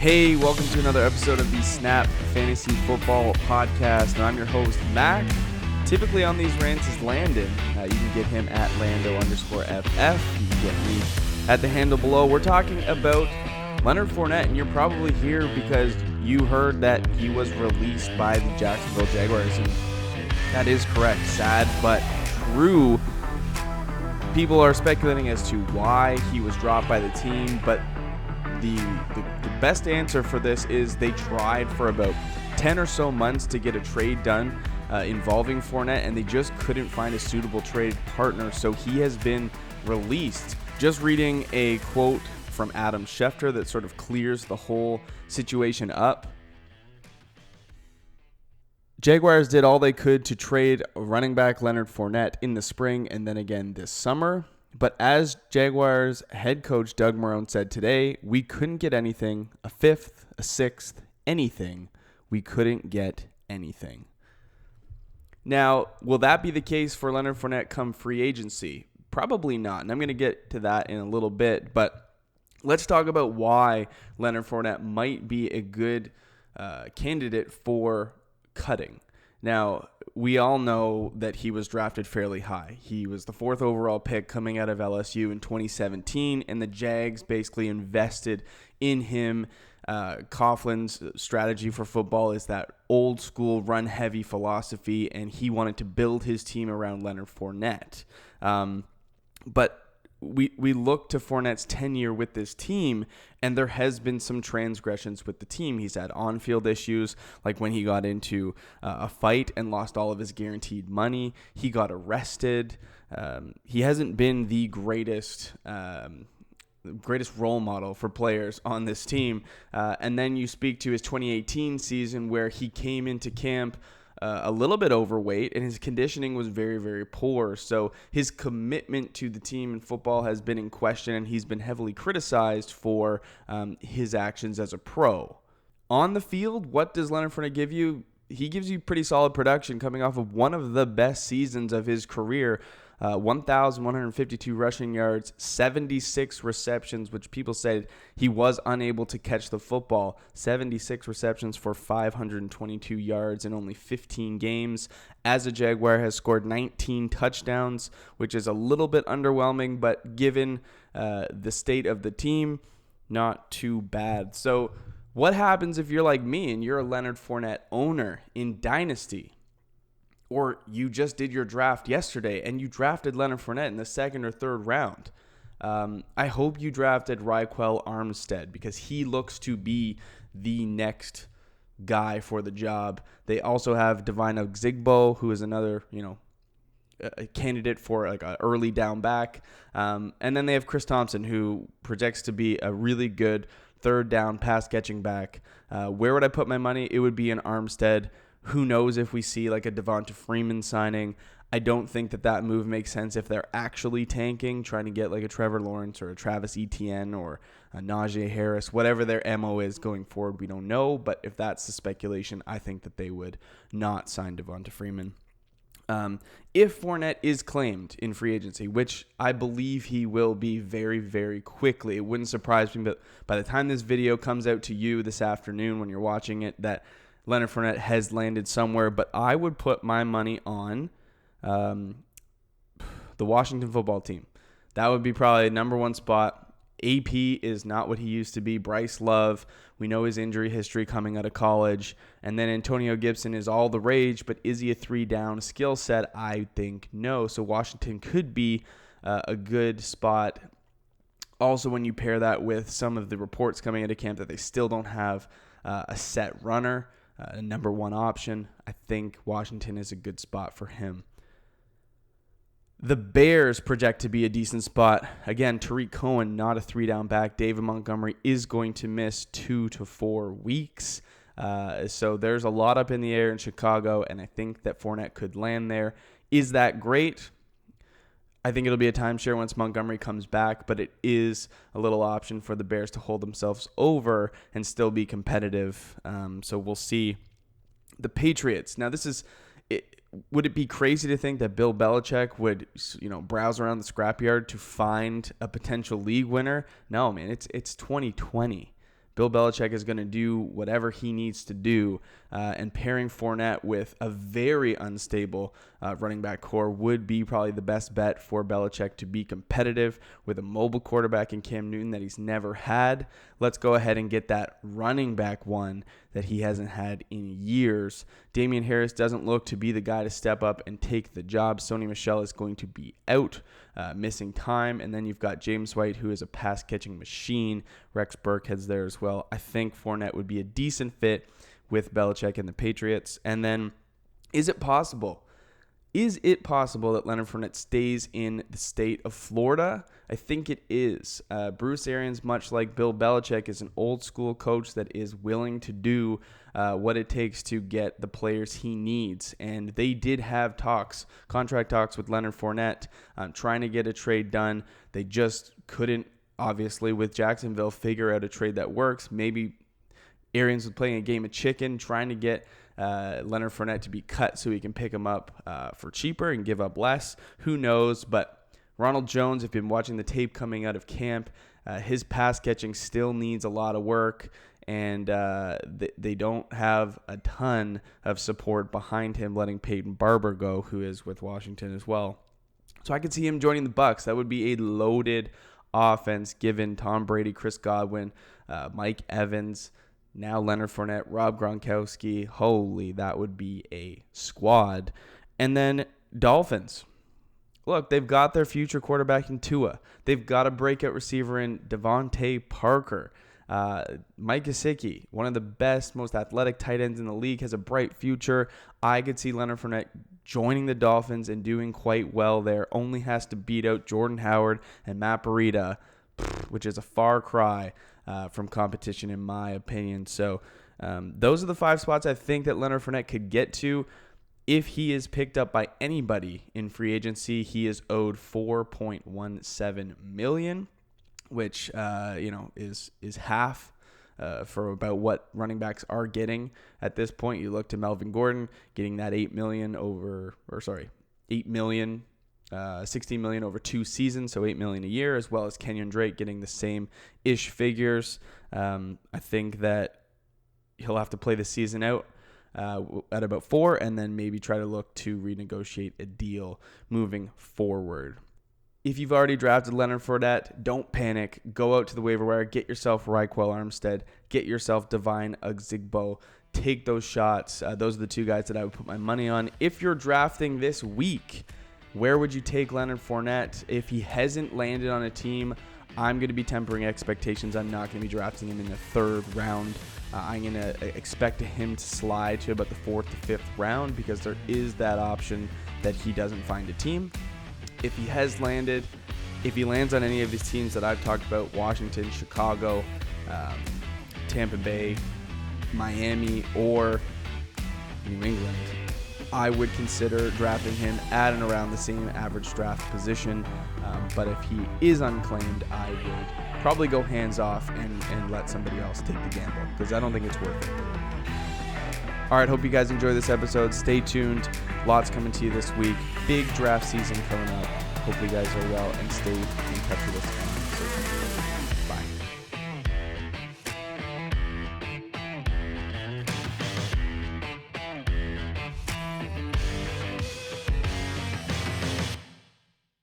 Hey, welcome to another episode of the Snap Fantasy Football Podcast. And I'm your host, Mack. Typically on these rants is Landon. You can get him at Lando_FF. You can get me at the handle below. We're talking about Leonard Fournette, and you're probably here because you heard that he was released by the Jacksonville Jaguars. And that is correct. Sad, but true. People are speculating as to why he was dropped by the team, but the best answer for this is they tried for about 10 or so months to get a trade done involving Fournette, and they just couldn't find a suitable trade partner, so he has been released. Just reading a quote from Adam Schefter that sort of clears the whole situation up. Jaguars did all they could to trade running back Leonard Fournette in the spring and then again this summer. But as Jaguars head coach Doug Marrone said today, we couldn't get anything, a fifth, a sixth, anything. We couldn't get anything. Now, will that be the case for Leonard Fournette come free agency? Probably not, and I'm going to get to that in a little bit. But let's talk about why Leonard Fournette might be a good candidate for cutting. Now, we all know that he was drafted fairly high. He was the 4th overall pick coming out of LSU in 2017, and the Jags basically invested in him. Coughlin's strategy for football is that old school run-heavy philosophy, and he wanted to build his team around Leonard Fournette. But we look to Fournette's tenure with this team, and there has been some transgressions with the team. He's had on-field issues, like when he got into a fight and lost all of his guaranteed money. He got arrested. He hasn't been the greatest role model for players on this team. And then you speak to his 2018 season where he came into camp a little bit overweight, and his conditioning was very, very poor. So his commitment to the team in football has been in question, and he's been heavily criticized for his actions as a pro. On the field, what does Leonard Fournette give you? He gives you pretty solid production coming off of one of the best seasons of his career. 1,152 rushing yards, 76 receptions, which people said he was unable to catch the football. 76 receptions for 522 yards in only 15 games. As a Jaguar, has scored 19 touchdowns, which is a little bit underwhelming, but given the state of the team, not too bad. So what happens if you're like me and you're a Leonard Fournette owner in Dynasty? Or you just did your draft yesterday and you drafted Leonard Fournette in the 2nd or 3rd round. I hope you drafted Raquel Armstead because he looks to be the next guy for the job. They also have Devine Ozigbo, who is another, a candidate for like an early down back. And then they have Chris Thompson, who projects to be a really good 3rd down pass catching back. Where would I put my money? It would be in Armstead. Who knows if we see like a Devonta Freeman signing. I don't think that move makes sense if they're actually tanking, trying to get like a Trevor Lawrence or a Travis Etienne or a Najee Harris, whatever their MO is going forward. We don't know, but if that's the speculation, I think that they would not sign Devonta Freeman. If Fournette is claimed in free agency, which I believe he will be very, very quickly, it wouldn't surprise me, but by the time this video comes out to you this afternoon when you're watching it, that Leonard Fournette has landed somewhere, but I would put my money on the Washington football team. That would be probably number one spot. AP is not what he used to be. Bryce Love, we know his injury history coming out of college. And then Antonio Gibson is all the rage, but is he a 3-down skill set? I think no. So Washington could be a good spot. Also, when you pair that with some of the reports coming into camp that they still don't have a set runner, a number one option, I think Washington is a good spot for him. The Bears project to be a decent spot. Again, Tariq Cohen, not a 3-down back. David Montgomery is going to miss 2 to 4 weeks. So there's a lot up in the air in Chicago, and I think that Fournette could land there. Is that great? I think it'll be a timeshare once Montgomery comes back, but it is a little option for the Bears to hold themselves over and still be competitive. So we'll see. The Patriots. Now, this is would it be crazy to think that Bill Belichick would, browse around the scrapyard to find a potential league winner? No, man, it's 2020. Bill Belichick is going to do whatever he needs to do, and pairing Fournette with a very unstable running back core would be probably the best bet for Belichick to be competitive with a mobile quarterback in Cam Newton that he's never had. Let's go ahead and get that running back one that he hasn't had in years. Damian Harris doesn't look to be the guy to step up and take the job. Sony Michel is going to be out, missing time. And then you've got James White, who is a pass-catching machine. Rex Burkhead's there as well. I think Fournette would be a decent fit with Belichick and the Patriots. And then, is it possible? Is it possible that Leonard Fournette stays in the state of Florida? I think it is. Bruce Arians, much like Bill Belichick, is an old-school coach that is willing to do what it takes to get the players he needs. And they did have contract talks with Leonard Fournette, trying to get a trade done. They just couldn't, obviously, with Jacksonville, figure out a trade that works. Maybe Arians was playing a game of chicken, trying to get Leonard Fournette to be cut so he can pick him up for cheaper and give up less. Who knows? But Ronald Jones, if you've been watching the tape coming out of camp, his pass catching still needs a lot of work, and they don't have a ton of support behind him, letting Peyton Barber go, who is with Washington as well. So I could see him joining the Bucs. That would be a loaded offense given Tom Brady, Chris Godwin, Mike Evans, now Leonard Fournette, Rob Gronkowski. Holy, that would be a squad. And then Dolphins. Look, they've got their future quarterback in Tua. They've got a breakout receiver in Devontae Parker. Mike Gesicki, one of the best, most athletic tight ends in the league, has a bright future. I could see Leonard Fournette joining the Dolphins and doing quite well there. Only has to beat out Jordan Howard and Matt Breida, which is a far cry from competition, in my opinion. So those are the 5 spots I think that Leonard Fournette could get to. If he is picked up by anybody in free agency, he is owed $4.17 million, which is half for about what running backs are getting at this point. You look to Melvin Gordon getting that $8 million, $16 million over 2 seasons, so $8 million a year, as well as Kenyon Drake getting the same-ish figures. I think that he'll have to play the season out at about 4, and then maybe try to look to renegotiate a deal moving forward. If you've already drafted Leonard Fournette, don't panic. Go out to the waiver wire. Get yourself Raquel Armstead. Get yourself Devine Ugzigbo. Take those shots. Those are the 2 guys that I would put my money on. If you're drafting this week, where would you take Leonard Fournette? If he hasn't landed on a team, I'm going to be tempering expectations. I'm not going to be drafting him in the 3rd round. I'm going to expect him to slide to about the 4th to 5th round, because there is that option that he doesn't find a team. If he has landed, if he lands on any of these teams that I've talked about, Washington, Chicago, Tampa Bay, Miami, or New England, I would consider drafting him at and around the same average draft position. But if he is unclaimed, I would probably go hands off and let somebody else take the gamble, because I don't think it's worth it. All right, hope you guys enjoy this episode. Stay tuned. Lots coming to you this week. Big draft season coming up. Hopefully you guys are well, and stay in touch with us on social media. Bye.